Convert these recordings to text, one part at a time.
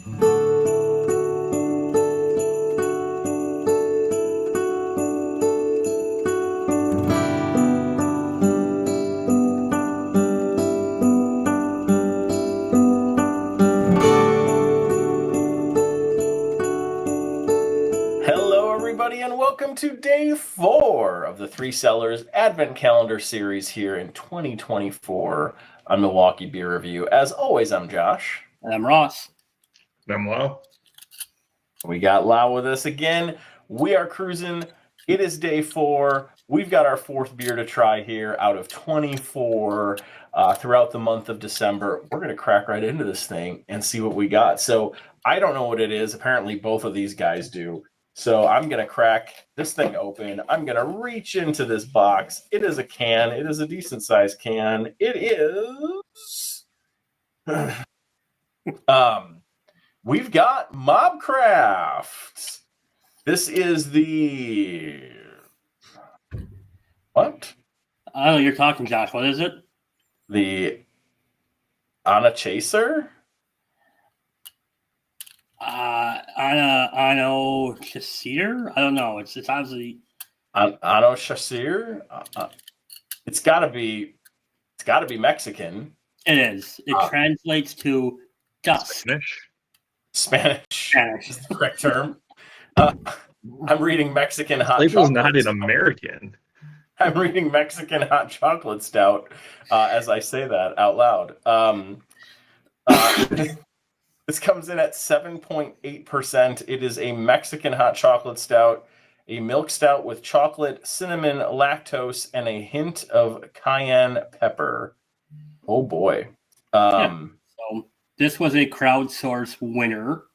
And welcome to day 4 of the Three Cellars Advent Calendar series here in 2024 on Milwaukee Beer Review. As always, I'm Josh. And I'm Ross. And I'm Lau. We got Lau with us again. We are cruising. It is day 4. We've got our 4th beer to try here out of 24 throughout the month of December. We're going to crack right into this thing and see what we got. So I don't know what it is. Apparently both of these guys do. So I'm going to crack this thing open. I'm going to reach into this box. It is a can. It is a decent sized can. It is... we've got Mobcraft. This is the... What? I don't know, you're talking, Josh. What is it? The Anna Chaser? I know Chasseur. I don't know. It's obviously Anno Chasseur. It's got to be Mexican. It is. It translates to dust. Spanish is the correct term. I'm reading Mexican hot chocolate. Label's not in American. I'm reading Mexican hot chocolate stout as I say that out loud. This comes in at 7.8%. It is a Mexican hot chocolate stout, a milk stout with chocolate, cinnamon, lactose, and a hint of cayenne pepper. Oh boy. So this was a crowdsourced winner.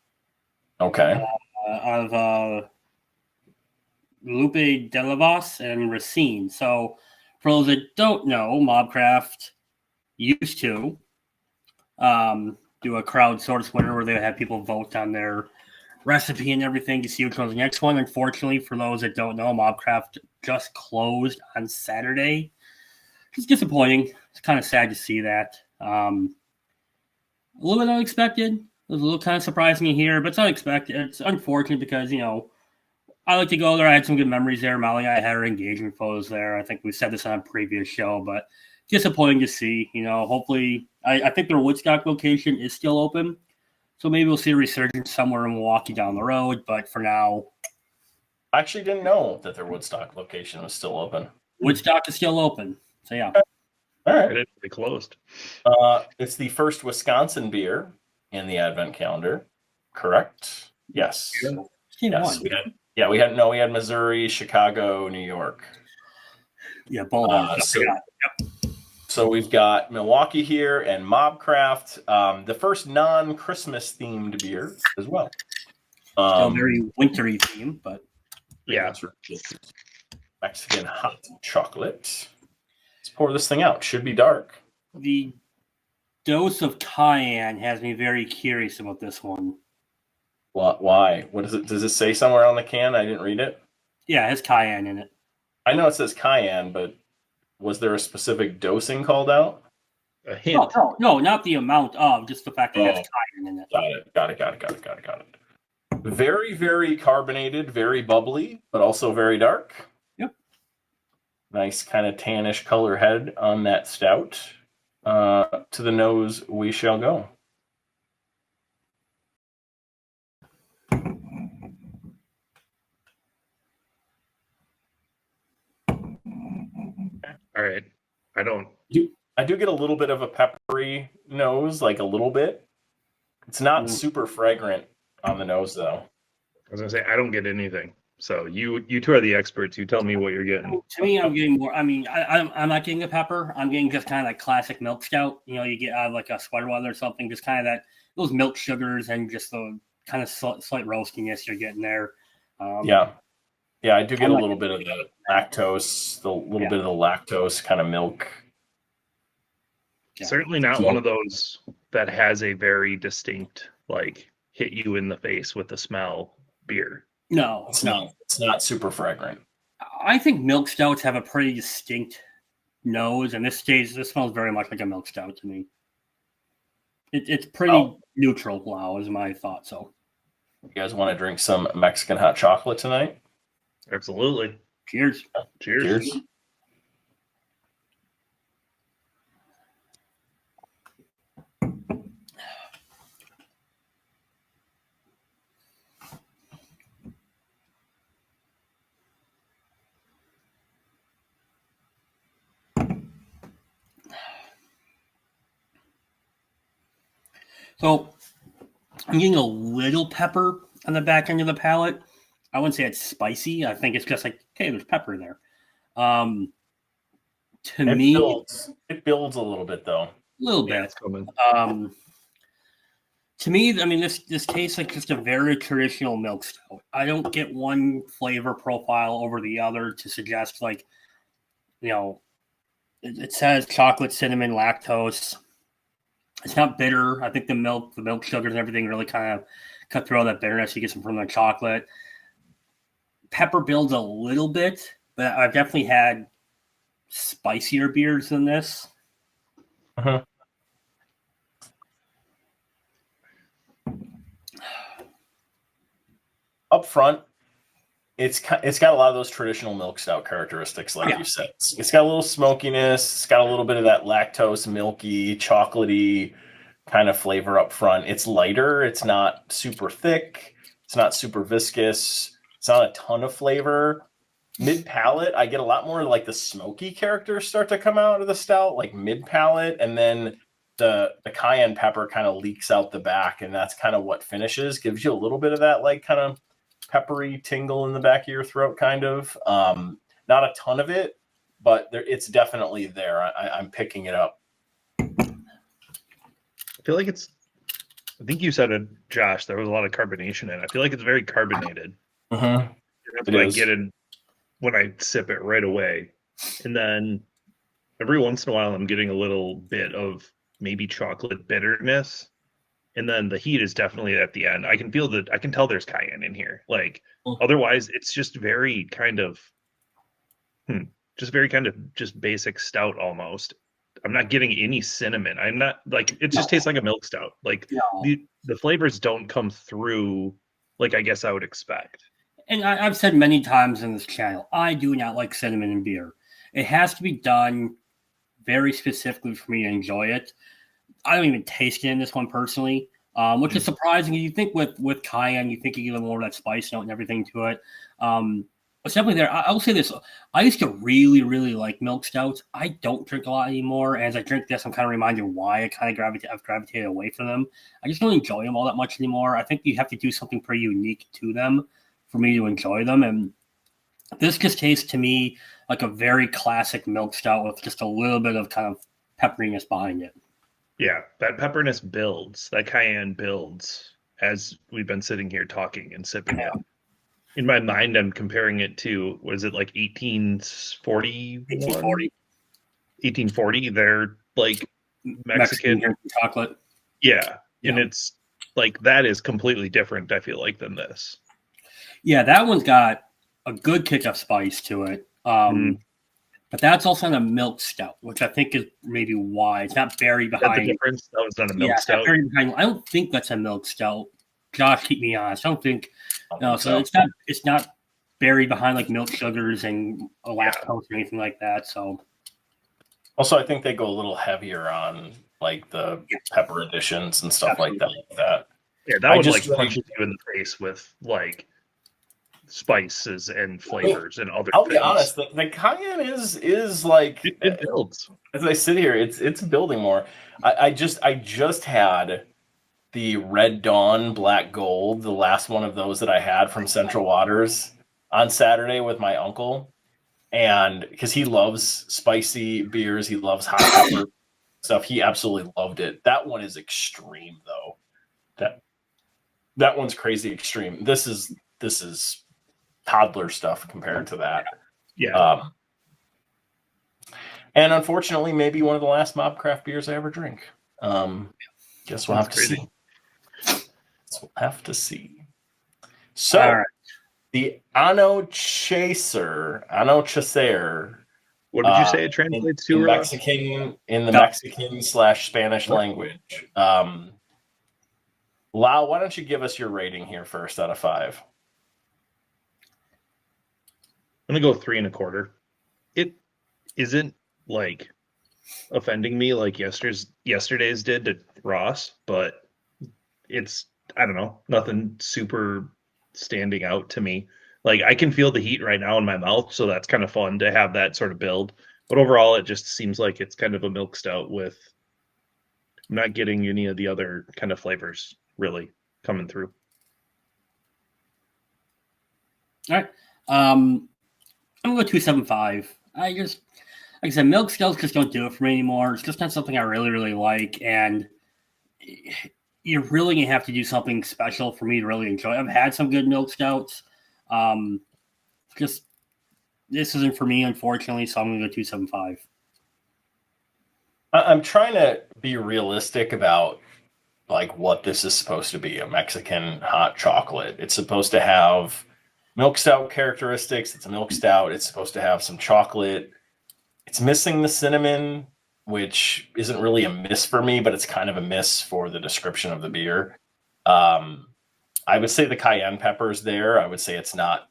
Okay. Of Lupe Delavas and Racine. So for those that don't know, Mobcraft used to do a crowdsourced winner where they have people vote on their recipe and everything to see which one's the next one. Unfortunately, for those that don't know, Mobcraft just closed on Saturday. It's disappointing. It's kind of sad to see that. A little bit unexpected. It was a little kind of surprising to hear, but it's unexpected. It's unfortunate because, you know, I like to go there. I had some good memories there. Molly and I had our engagement photos there. I think we said this on a previous show, but disappointing to see. You know, hopefully, I think their Woodstock location is still open, so maybe we'll see a resurgence somewhere in Milwaukee down the road. But for now, I actually didn't know that their Woodstock location was still open. Woodstock is still open, so yeah. All right, they closed. It's the first Wisconsin beer in the Advent Calendar, correct? Yes. Yes. We had Missouri, Chicago, New York. Yeah, both. So we've got Milwaukee here and Mobcraft, the first non-Christmas themed beer as well. Still very wintry theme, but yeah, that's right. Mexican hot chocolate. Let's pour this thing out. Should be dark. The dose of cayenne has me very curious about this one. Why? What is it? Does it say somewhere on the can? I didn't read it. Yeah, it has cayenne in it. I know it says cayenne, but was there a specific dosing called out? A hint. No, not the amount of, just the fact that it has cayenne in it. Got it. Very, very carbonated, very bubbly, but also very dark. Yep. Nice kind of tannish color head on that stout. To the nose we shall go. All right. I do get a little bit of a peppery nose, like a little bit. It's not super fragrant on the nose, though. I was gonna say I don't get anything. So you two are the experts. You tell me what you're getting. To me, I'm getting more. I mean, I'm not getting the pepper. I'm getting just kind of like classic milk stout. You know, you get out of like a sweater weather or something. Just kind of those milk sugars and just the kind of slight roastiness you're getting there. Yeah, I do get a little bit of the lactose, bit of the lactose kind of milk. Yeah. Certainly not one of those that has a very distinct, like, hit you in the face with the smell beer. No, it's not super fragrant. I think milk stouts have a pretty distinct nose, and this smells very much like a milk stout to me. It's pretty neutral now, is my thought. So, You guys want to drink some Mexican hot chocolate tonight? Absolutely. cheers. Cheers. Cheers. So, I'm getting a little pepper on the back end of the palate. I wouldn't say it's spicy. I think it's just like, okay, there's pepper in there. To It me, builds a little bit though. a little Yeah, bit. it's coming. To me, I mean, this tastes like just a very traditional milk stout. I don't get one flavor profile over the other to suggest like, it says chocolate, cinnamon, lactose. It's not bitter. I think the milk sugars and everything really kind of cut through all that bitterness you get from the chocolate. Pepper builds a little bit, but I've definitely had spicier beers than this. Uh-huh. Up front, it's got a lot of those traditional milk stout characteristics, like you said. It's got a little smokiness. It's got a little bit of that lactose, milky, chocolatey kind of flavor up front. It's lighter. It's not super thick. It's not super viscous. It's not a ton of flavor. Mid palate, I get a lot more like the smoky characters start to come out of the stout, like mid palate, and then the cayenne pepper kind of leaks out the back, and that's kind of what finishes. Gives you a little bit of that like kind of peppery tingle in the back of your throat, kind of. Not a ton of it, but it's definitely there. I'm picking it up. I feel like I think you said it, Josh, there was a lot of carbonation in it. I feel like it's very carbonated. Mm-hmm. That's what I get in when I sip it right away. And then every once in a while, I'm getting a little bit of maybe chocolate bitterness. And then the heat is definitely at the end. I can tell there's cayenne in here. Like, otherwise, it's just very kind of, just basic stout almost. I'm not getting any cinnamon. I'm not like, it just tastes like a milk stout. Like the flavors don't come through like I guess I would expect. And I've said many times in this channel, I do not like cinnamon in beer. It has to be done very specifically for me to enjoy it. I don't even taste it in this one personally, which is surprising. You think with cayenne, you think you get more of that spice note and everything to it. It's definitely there. I will say this. I used to really, really like milk stouts. I don't drink a lot anymore. As I drink this, I'm kind of reminded why I kind of I've gravitated away from them. I just don't enjoy them all that much anymore. I think you have to do something pretty unique to them for me to enjoy them. And this just tastes to me like a very classic milk stout with just a little bit of kind of pepperiness behind it. Yeah, that pepperiness builds. That cayenne builds as we've been sitting here talking and sipping it. In my mind, I'm comparing it to, what is it, like 1840? 1840. They're like Mexican chocolate. Yeah. And it's like, that is completely different, I feel like, than this. Yeah, that one's got a good kick of spice to it. But that's also on a milk stout, which I think is maybe why. It's not buried behind. The difference? That was on a milk stout? Buried behind. I don't think that's a milk stout. Josh, keep me honest. I don't think. So it's not buried behind like milk sugars and lactose or anything like that. So. Also, I think they go a little heavier on like the pepper additions and stuff like that. Yeah, that would like punches you in the face with like spices and flavors and other I'll things. be honest, the cayenne is like it builds. As I sit here, it's building more. I just had the Red Dawn Black Gold, the last one of those that I had from Central Waters on Saturday with my uncle. And because he loves spicy beers, he loves hot pepper stuff. He absolutely loved it. That one is extreme though. That one's crazy extreme. This is toddler stuff compared to that. Yeah. And unfortunately, maybe one of the last Mobcraft beers I ever drink. Guess we'll have to see. We'll have to see. So, the Ano Chaser What did you say it translates to, in Ross? Mexican, in the No. Mexican/Spanish language. Lau, why don't you give us your rating here first out of 5? I'm gonna go 3.25. It isn't like offending me like yesterday's did to Ross, but it's, I don't know, nothing super standing out to me. Like I can feel the heat right now in my mouth, so that's kind of fun to have that sort of build. But overall, it just seems like it's kind of a milk stout with, I'm not getting any of the other kind of flavors really coming through. All right. I'm gonna go 275. I just, like I said, milk stouts just don't do it for me anymore. It's just not something I really, really like, and you're really gonna have to do something special for me to really enjoy. I've had some good milk stouts. Just this isn't for me, unfortunately. So I'm gonna go 275. I'm trying to be realistic about like what this is supposed to be, a Mexican hot chocolate. It's supposed to have milk stout characteristics. It's a milk stout. It's supposed to have some chocolate. It's missing the cinnamon, which isn't really a miss for me, but it's kind of a miss for the description of the beer. I would say the cayenne pepper is there. I would say it's not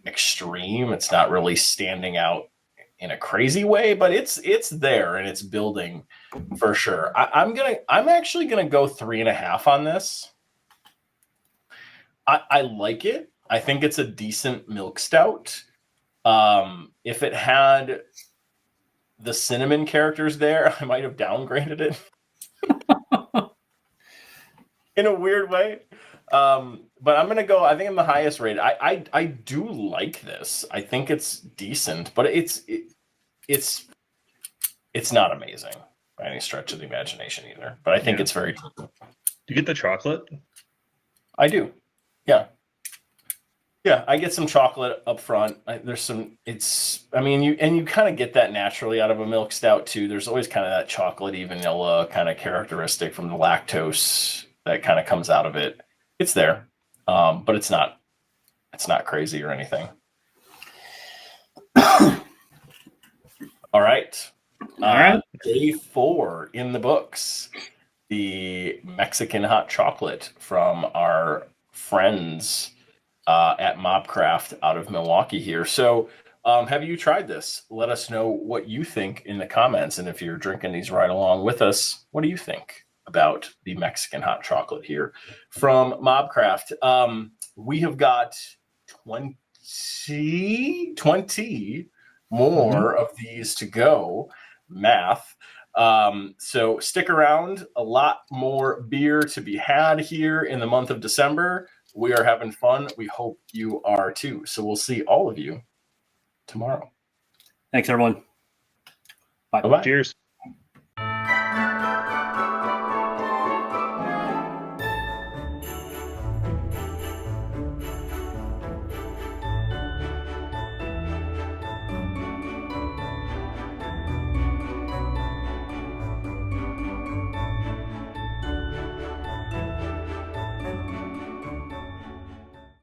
extreme. It's not really standing out in a crazy way, but it's there and it's building for sure. I'm actually gonna go 3.5 on this. I like it. I think it's a decent milk stout. If it had the cinnamon characters there, I might have downgraded it in a weird way. But I'm gonna go. I think I'm the highest rated. I do like this. I think it's decent, but it's not amazing by any stretch of the imagination either. But I think it's very. Do you get the chocolate? I do. Yeah. Yeah, I get some chocolate up front. There's some. I mean, you kind of get that naturally out of a milk stout too. There's always kind of that chocolatey vanilla kind of characteristic from the lactose that kind of comes out of it. It's there, but it's not crazy or anything. All right. All right. Day 4 in the books. The Mexican hot chocolate from our friends at Mobcraft out of Milwaukee here. So have you tried this? Let us know what you think in the comments. And if you're drinking these right along with us, what do you think about the Mexican hot chocolate here from Mobcraft? We have got 20 more of these to go. Math. So stick around. A lot more beer to be had here in the month of December. We are having fun. We hope you are too. So we'll see all of you tomorrow. Thanks, everyone. Bye-bye. Cheers.